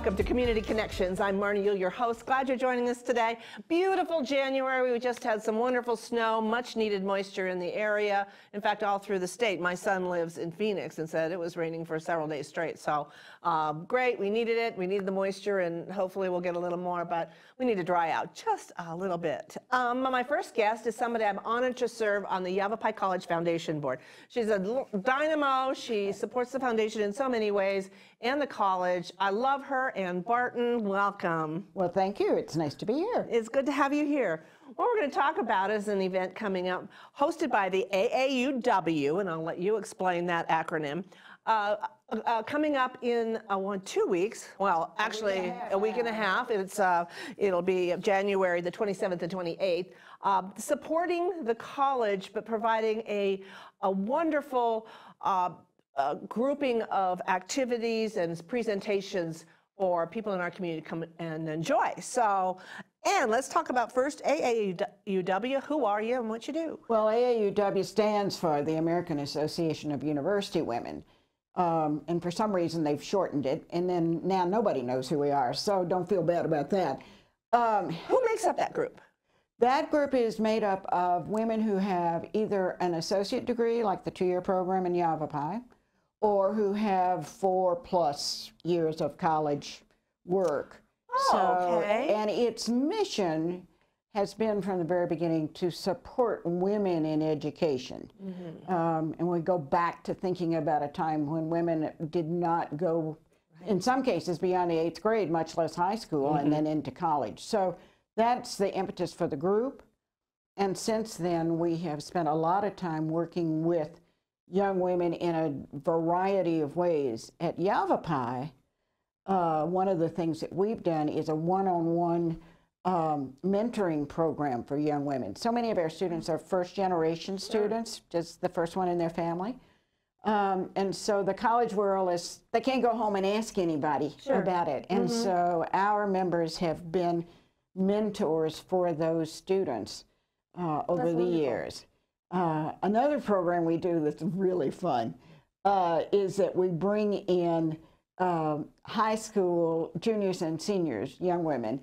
welcome to Community Connections. I'm Marnie Yule, your host. Glad you're joining us today. Beautiful January. We just had some wonderful snow, much needed moisture in the area. In fact, all through the state. My son lives in Phoenix and said it was raining for several days straight. So great, we needed it. We needed the moisture, and hopefully we'll get a little more, but we need to dry out just a little bit. My first guest is somebody I'm honored to serve on the Yavapai College Foundation Board. She's a dynamo. She supports the foundation in so many ways and the college. I love her. Ann Barton, welcome. Well, thank you. It's nice to be here. It's good to have you here. What we're going to talk about is an event coming up hosted by the AAUW, and I'll let you explain that acronym. Coming up in 2 weeks, well, actually a week and a half. It'll be January the 27th and 28th, supporting the college, but providing a wonderful grouping of activities and presentations for people in our community to come and enjoy. So, Ann, let's talk about first AAUW. Who are you and what you do? Well, AAUW stands for the American Association of University Women. And for some reason they've shortened it, and then now nobody knows who we are, so don't feel bad about that. Who makes up that group? That group is made up of women who have either an associate degree, like the 2-year program in Yavapai, or who have 4+ years of college work. Oh, okay. And its mission has been from the very beginning to support women in education. Mm-hmm. And we go back to thinking about a time when women did not go, in some cases, beyond the 8th grade, much less high school, mm-hmm. and then into college. So that's the impetus for the group. And since then, we have spent a lot of time working with young women in a variety of ways. At Yavapai, one of the things that we've done is a one-on-one mentoring program for young women. So many of our students are first-generation students, just the first one in their family. And so the college world is, they can't go home and ask anybody about it. And mm-hmm. so our members have been mentors for those students over the years. Another program we do that's really fun is that we bring in high school juniors and seniors, young women,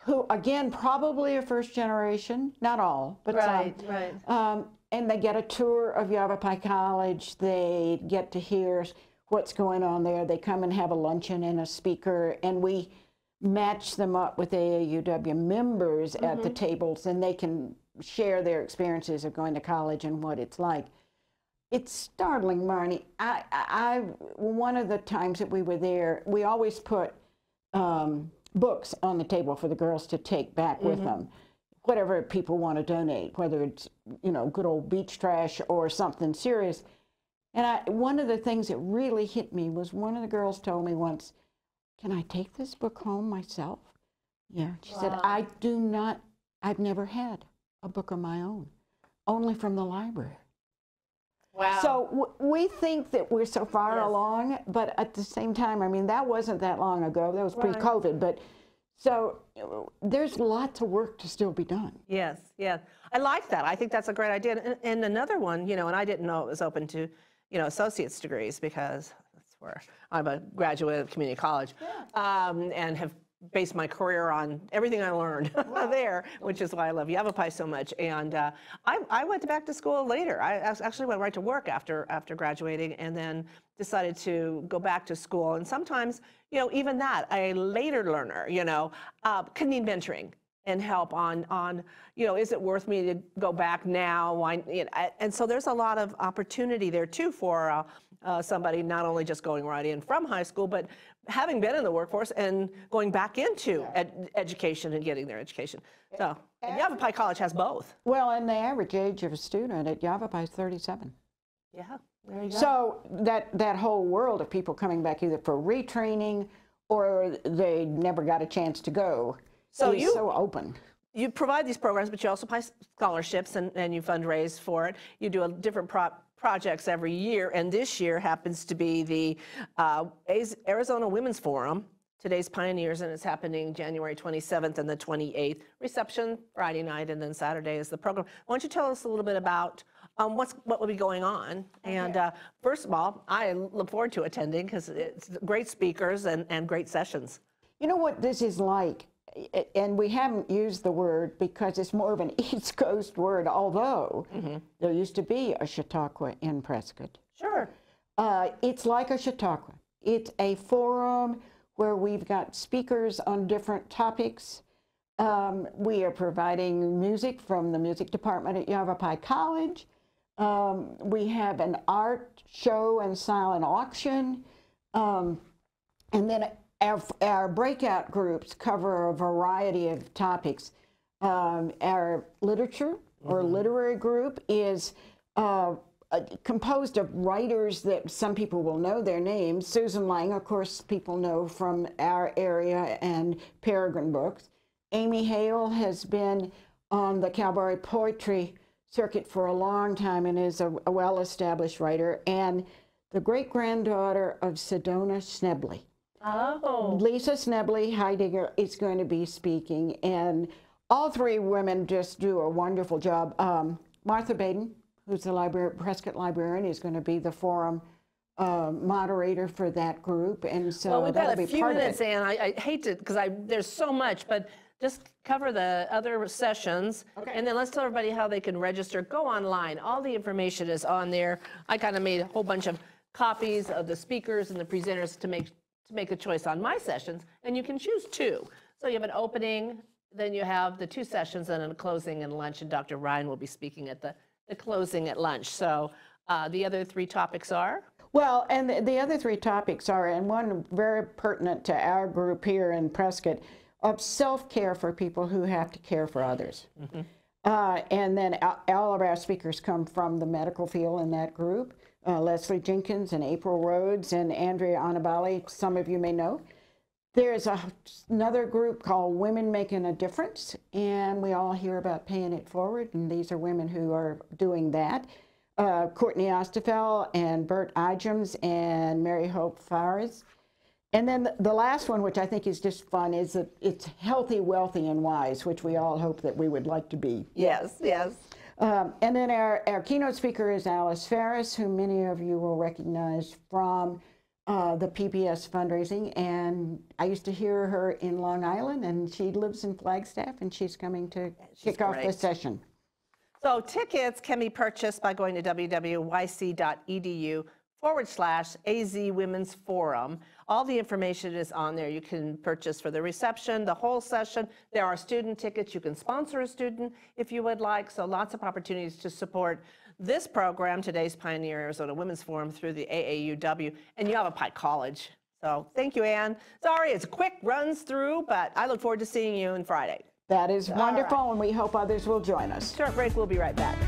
who, again, probably are first generation, not all, but some. Right. And they get a tour of Yavapai College. They get to hear what's going on there. They come and have a luncheon and a speaker, and we match them up with AAUW members mm-hmm. at the tables, and they can share their experiences of going to college and what it's like. It's startling, Marnie. One of the times that we were there, we always put books on the table for the girls to take back with mm-hmm. them, whatever people want to donate, whether it's, you know, good old beach trash or something serious. And one of the things that really hit me was one of the girls told me once, "Can I take this book home myself?" Yeah. She said, I've never had a book of my own, only from the library. Wow. So we think that we're so far along, but at the same time, I mean, that wasn't that long ago. That was pre-COVID, but so there's lots of work to still be done. Yes, yes. I like that. I think that's a great idea. And another one, you know, and I didn't know it was open to, you know, associate's degrees, because that's where I'm a graduate of community college and have based my career on everything I learned there, which is why I love Yavapai so much. And I went back to school later. I actually went right to work after graduating, and then decided to go back to school. And sometimes, you know, even that, a later learner, you know, can need mentoring and help on, you know, is it worth me to go back now? Why, you know, and so there's a lot of opportunity there too for somebody not only just going right in from high school, but having been in the workforce and going back into education and getting their education. So, and Yavapai College has both. Well, and the average age of a student at Yavapai is 37. Yeah, there you go. So that whole world of people coming back either for retraining or they never got a chance to go. So it's so open. You provide these programs, but you also provide scholarships and you fundraise for it. You do a different projects every year, and this year happens to be the Arizona Women's Forum, Today's Pioneers, and it's happening January 27th and the 28th. Reception Friday night, and then Saturday is the program. Why don't you tell us a little bit about what will be going on. And first of all, I look forward to attending because it's great speakers and great sessions. You know what this is like, and we haven't used the word because it's more of an East Coast word, although there used to be a Chautauqua in Prescott. Sure. It's like a Chautauqua. It's a forum where we've got speakers on different topics. We are providing music from the music department at Yavapai College. We have an art show and silent auction. And then our breakout groups cover a variety of topics. Our literature or literary group is composed of writers that some people will know their names. Susan Lang, of course, people know from our area and Peregrine Books. Amy Hale has been on the Calvary Poetry circuit for a long time and is a well-established writer. And the great-granddaughter of Sedona Schneble. Oh. Lisa Schneble Heidegger is going to be speaking, and all three women just do a wonderful job. Martha Baden, who's the Prescott librarian, is going to be the forum moderator for that group, and so well, we've that'll got be a few part minutes, of it. and I hate to, because there's so much, but just cover the other sessions, and then let's tell everybody how they can register. Go online. All the information is on there. I kind of made a whole bunch of copies of the speakers and the presenters to make a choice on my sessions, and you can choose two. So you have an opening, then you have the two sessions, and then a closing and lunch, and Dr. Ryan will be speaking at the closing at lunch. So the other three topics are? Well, and the other three topics are, and one very pertinent to our group here in Prescott, of self-care for people who have to care for others. And then all of our speakers come from the medical field in that group. Leslie Jenkins and April Rhodes and Andrea Anabali, some of you may know. There's another group called Women Making a Difference, and we all hear about paying it forward, and these are women who are doing that. Courtney Ostafel and Bert Igems and Mary Hope Fares. And then the last one, which I think is just fun, is that it's healthy, wealthy, and wise, which we all hope that we would like to be. Yes, yes. And then our keynote speaker is Alice Ferris, who many of you will recognize from the PBS fundraising. And I used to hear her in Long Island, and she lives in Flagstaff, and she's coming to kick off the session. So tickets can be purchased by going to www.yc.edu/AZ Women's Forum. All the information is on there. You can purchase for the reception, the whole session. There are student tickets. You can sponsor a student if you would like. So lots of opportunities to support this program, today's Pioneer Arizona Women's Forum, through the AAUW and Yavapai College. So thank you, Ann. Sorry, it's quick runs through, but I look forward to seeing you on Friday. That is wonderful, and we hope others will join us. Short break. We'll be right back.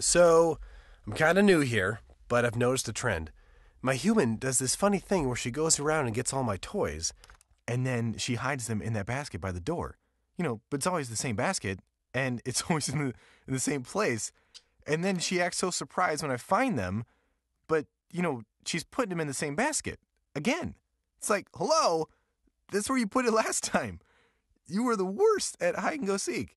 So, I'm kind of new here, but I've noticed a trend. My human does this funny thing where she goes around and gets all my toys, and then she hides them in that basket by the door. You know, but it's always the same basket, and it's always in the same place. And then she acts so surprised when I find them, but, you know, she's putting them in the same basket. Again. It's like, hello, that's where you put it last time. You were the worst at hide and go seek.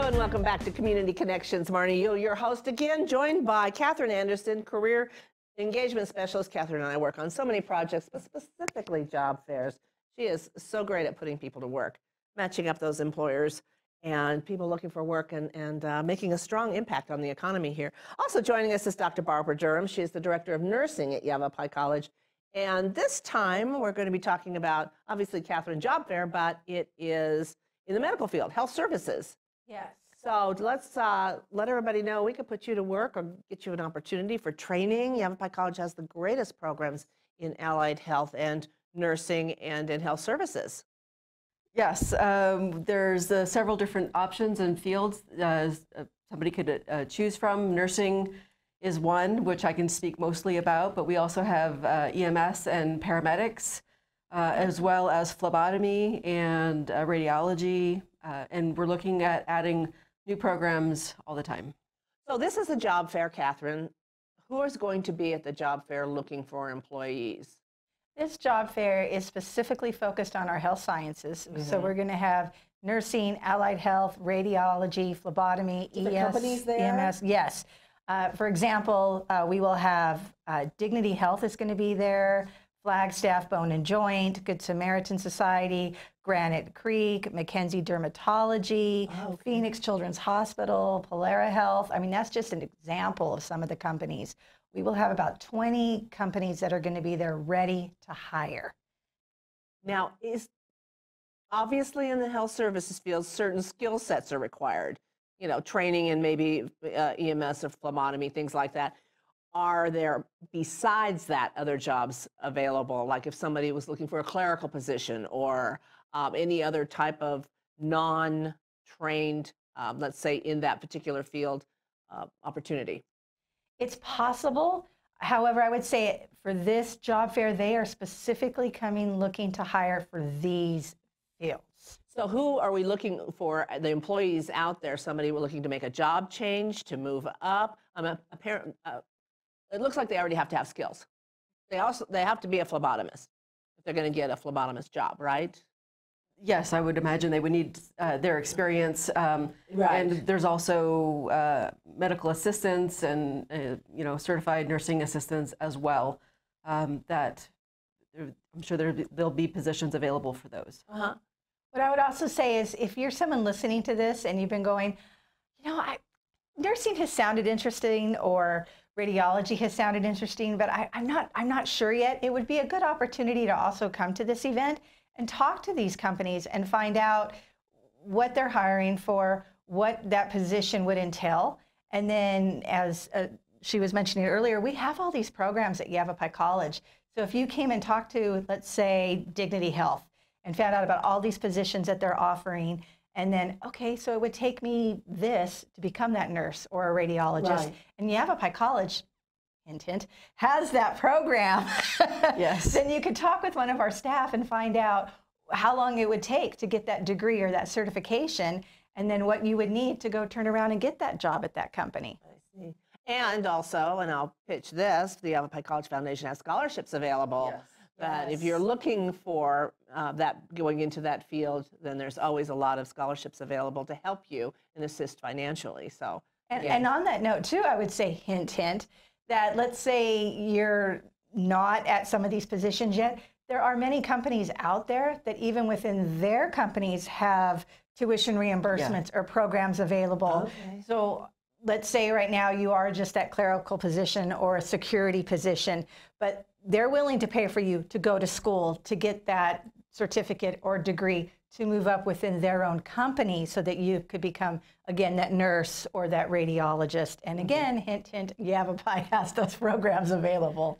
And welcome back to Community Connections. Marnie Yule, your host again, joined by Catherine Anderson, Career Engagement Specialist. Catherine and I work on so many projects, but specifically job fairs. She is so great at putting people to work, matching up those employers and people looking for work and making a strong impact on the economy here. Also joining us is Dr. Barbara Durham. She is the Director of Nursing at Yavapai College. And this time we're going to be talking about, obviously, Catherine, job fair, but it is in the medical field, health services. Yes. So let's let everybody know we could put you to work or get you an opportunity for training. Yavapai College has the greatest programs in allied health and nursing and in health services. Yes, there's several different options and fields somebody could choose from. Nursing is one, which I can speak mostly about, but we also have EMS and paramedics, as well as phlebotomy and radiology, and we're looking at adding new programs all the time. So this is a job fair, Catherine. Who is going to be at the job fair looking for employees? This job fair is specifically focused on our health sciences. So we're going to have nursing, allied health, radiology, phlebotomy, companies there? EMS. Yes. For example, we will have Dignity Health is going to be there, Flagstaff Bone and Joint, Good Samaritan Society, Granite Creek, Mackenzie Dermatology, Phoenix Children's Hospital, Polara Health. I mean, that's just an example of some of the companies. We will have about 20 companies that are going to be there ready to hire. Now, obviously in the health services field, certain skill sets are required, you know, training in maybe EMS or phlebotomy, things like that. Are there, besides that, other jobs available? Like if somebody was looking for a clerical position or any other type of non-trained, let's say in that particular field, opportunity? It's possible. However, I would say for this job fair, they are specifically coming looking to hire for these fields. So who are we looking for? The employees out there, somebody we're looking to make a job change, to move up? It looks like they already have to have skills. They have to be a phlebotomist if they're going to get a phlebotomist job, right? Yes, I would imagine they would need their experience, and there's also medical assistants and you know, certified nursing assistants as well. That I'm sure there'll be positions available for those. What I would also say is, if you're someone listening to this and you've been going, you know, nursing has sounded interesting or radiology has sounded interesting, but I'm not sure yet. It would be a good opportunity to also come to this event and talk to these companies and find out what they're hiring for, what that position would entail. And then, as she was mentioning earlier, we have all these programs at Yavapai College. So if you came and talked to, let's say, Dignity Health and found out about all these positions that they're offering, and then, okay, so it would take me this to become that nurse or a radiologist. And Yavapai College, hint, hint, has that program. Yes. Then you could talk with one of our staff and find out how long it would take to get that degree or that certification, and then what you would need to go turn around and get that job at that company. I see. And also, and I'll pitch this, the Yavapai College Foundation has scholarships available. Yes. That if you're looking for that, going into that field, then there's always a lot of scholarships available to help you and assist financially. So, and on that note too, I would say, hint, hint, that let's say you're not at some of these positions yet, there are many companies out there that even within their companies have tuition reimbursements or programs available. So let's say right now you are just that clerical position or a security position, but they're willing to pay for you to go to school to get that certificate or degree to move up within their own company so that you could become, again, that nurse or that radiologist. And again, hint, hint, Yavapai has those programs available.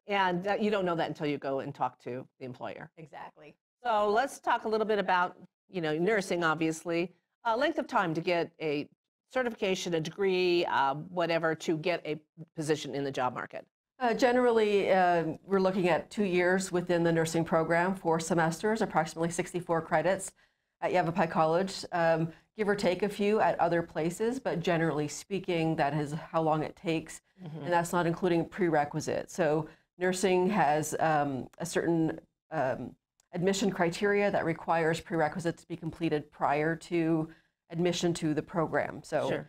And you don't know that until you go and talk to the employer. Exactly. So let's talk a little bit about, you know, nursing, obviously. Length of time to get a certification, a degree, whatever, to get a position in the job market. Generally, we're looking at 2 years within the nursing program, 4 semesters, approximately 64 credits at Yavapai College, give or take a few at other places, but generally speaking, that is how long it takes, and that's not including prerequisites. So nursing has a certain admission criteria that requires prerequisites to be completed prior to admission to the program. So,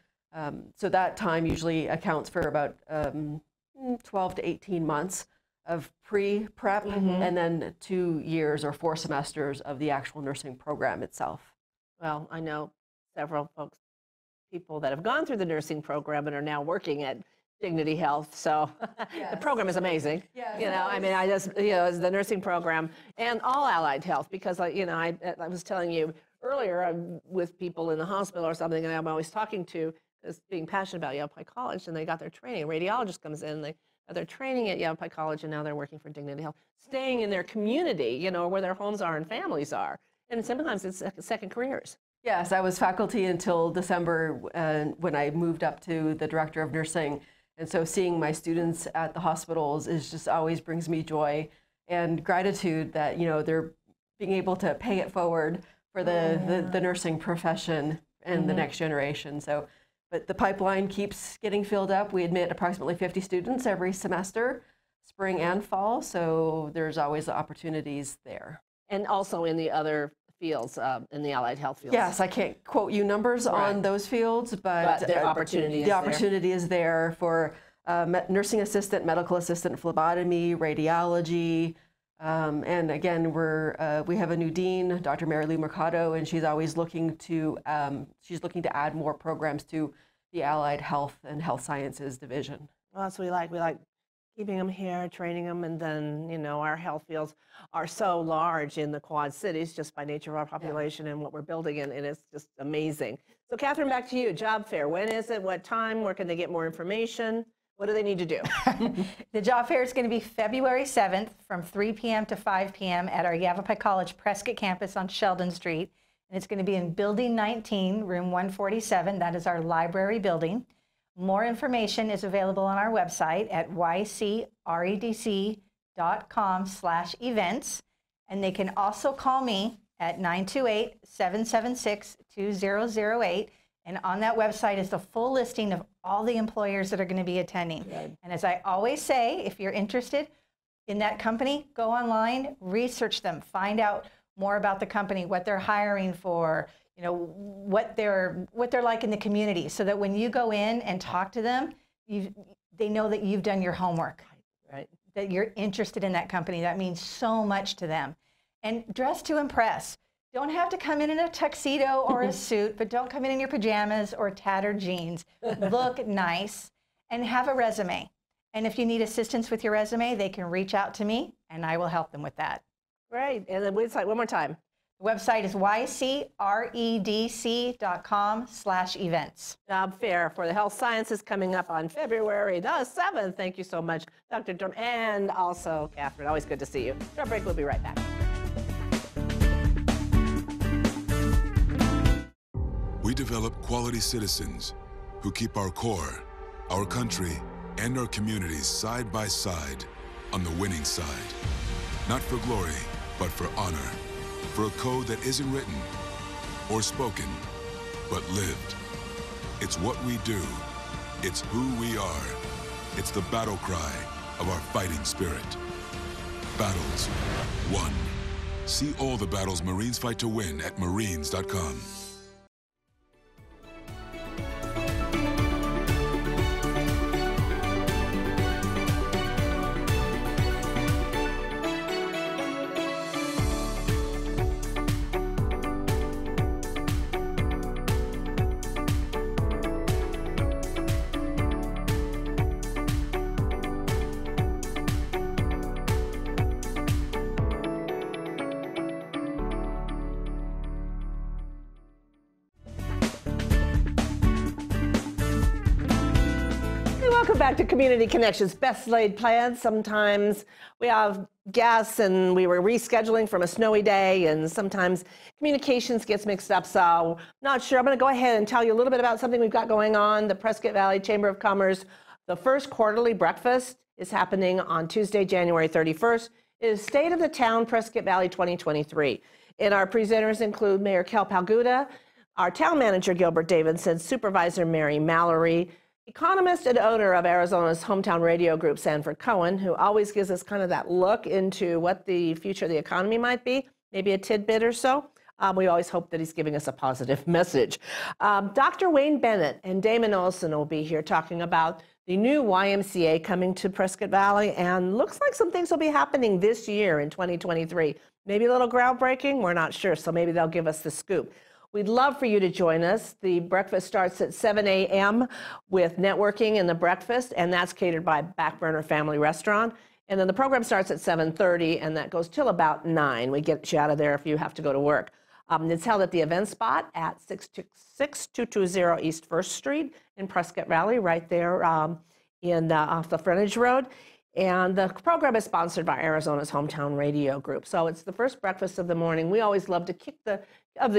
so that time usually accounts for about 12 to 18 months of pre-prep, and then 2 years or 4 semesters of the actual nursing program itself. Well, I know several people that have gone through the nursing program and are now working at Dignity Health. So the program is amazing. You know, I mean, I just, you know, the nursing program and all allied health, because, you know, I was telling you, earlier, I'm with people in the hospital or something, and I'm always talking to, because being passionate about Yavapai College, and they got their training. A radiologist comes in, they got their training at Yavapai College, and now they're working for Dignity Health, staying in their community, you know, where their homes are and families are. And sometimes it's second careers. Yes, I was faculty until December when I moved up to the director of nursing. And so seeing my students at the hospitals is just always brings me joy and gratitude that, you know, they're being able to pay it forward for the nursing profession and the next generation. So, but the pipeline keeps getting filled up. We admit approximately 50 students every semester, spring and fall. So there's always opportunities there. And also in the other fields, in the allied health fields. Yes, I can't quote you numbers on those fields, but the opportunity is there for nursing assistant, medical assistant, phlebotomy, radiology, and again, we have a new dean, Dr. Mary Lou Mercado, and she's always looking to add more programs to the allied health and health sciences division. Well, that's what we like. We like keeping them here, training them, and then, you know, our health fields are so large in the Quad Cities just by nature of our population and what we're building in, and it's just amazing. So Catherine, back to you. Job fair, when is it? What time? Where can they get more information? What do they need to do? The job fair is going to be February 7th from 3 p.m. to 5 p.m. at our Yavapai College Prescott campus on Sheldon Street. And it's going to be in Building 19, Room 147. That is our library building. More information is available on our website at ycredc.com/events. And they can also call me at 928-776-2008. And on that website is the full listing of all the employers that are going to be attending. Good. And as I always say, if you're interested in that company, go online, research them, find out more about the company, what they're hiring for, you know, what they're like in the community, so that when you go in and talk to them, they know that you've done your homework, Right. that you're interested in that company. That means so much to them. And dress to impress. Don't have to come in a tuxedo or a suit, but don't come in your pajamas or tattered jeans. Look nice and have a resume. And if you need assistance with your resume, they can reach out to me and I will help them with that. Great. And the website, one more time. The website is ycredc.com/events. Job fair for the health sciences coming up on February the 7th. Thank you so much, Dr. Durham, and also Catherine. Always good to see you. Short break. We'll be right back. We develop quality citizens who keep our core, our country, and our communities side by side on the winning side. Not for glory, but for honor. For a code that isn't written or spoken, but lived. It's what we do. It's who we are. It's the battle cry of our fighting spirit. Battles won. See all the battles Marines fight to win at marines.com. Welcome back to Community Connections, Best Laid Plans. Sometimes we have guests and we were rescheduling from a snowy day, and sometimes communications gets mixed up, so not sure. I'm going to go ahead and tell you a little bit about something we've got going on. The Prescott Valley Chamber of Commerce, the first quarterly breakfast is happening on Tuesday, January 31st. It is State of the Town Prescott Valley 2023. And our presenters include Mayor Kel Palguda, our town manager Gilbert Davidson, Supervisor Mary Mallory, economist and owner of Arizona's hometown radio group, Sanford Cohen, who always gives us kind of that look into what the future of the economy might be, maybe a tidbit or so. We always hope that he's giving us a positive message. Dr. Wayne Bennett and Damon Olson will be here talking about the new YMCA coming to Prescott Valley, and looks like some things will be happening this year in 2023. Maybe a little groundbreaking, we're not sure, so maybe they'll give us the scoop. We'd love for you to join us. The breakfast starts at 7 a.m. with networking in the breakfast, and that's catered by Backburner Family Restaurant. And then the program starts at 7:30, and that goes till about 9. We get you out of there if you have to go to work. It's held at the event spot at 6220 East First Street in Prescott Valley, right there off the frontage road. And the program is sponsored by Arizona's Hometown Radio Group. So it's the first breakfast of the morning. We always love to kick the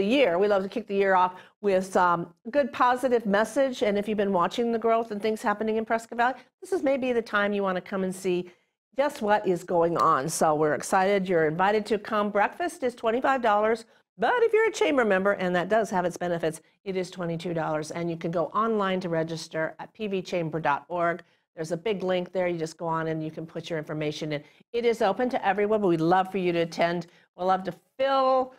year off with a good positive message. And if you've been watching the growth and things happening in Prescott Valley, this is maybe the time you want to come and see just what is going on. So we're excited. You're invited to come. Breakfast is $25. But if you're a chamber member, and that does have its benefits, it is $22. And you can go online to register at pvchamber.org. There's a big link there. You just go on and you can put your information in. It is open to everyone, but we'd love for you to attend. We'd love to fill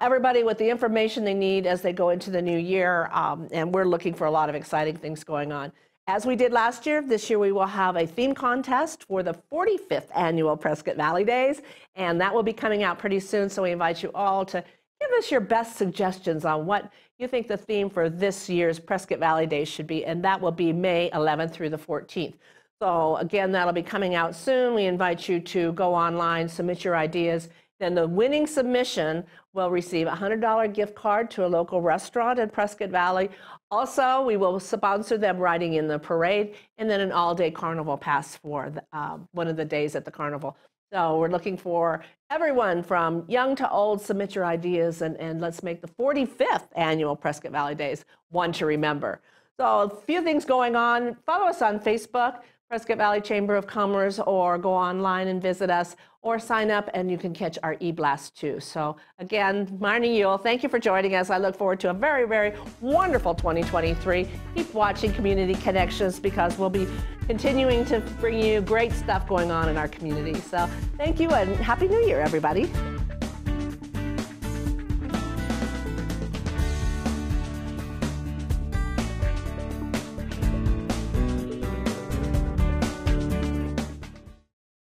everybody with the information they need as they go into the new year. And we're looking for a lot of exciting things going on. As we did last year, this year we will have a theme contest for the 45th annual Prescott Valley Days. And that will be coming out pretty soon. So we invite you all to give us your best suggestions on what you think the theme for this year's Prescott Valley Days should be, and that will be May 11th through the 14th. So again, that'll be coming out soon. We invite you to go online, submit your ideas. Then the winning submission will receive a $100 gift card to a local restaurant in Prescott Valley. Also, we will sponsor them riding in the parade, and then an all-day carnival pass for one of the days at the carnival. So we're looking for everyone from young to old. Submit your ideas, and let's make the 45th annual Prescott Valley Days one to remember. So a few things going on. Follow us on Facebook, Prescott Valley Chamber of Commerce, or go online and visit us, or sign up and you can catch our e-blast too. So again, Marnie Ewell, thank you for joining us. I look forward to a very, very wonderful 2023. Keep watching Community Connections because we'll be continuing to bring you great stuff going on in our community. So thank you and Happy New Year, everybody.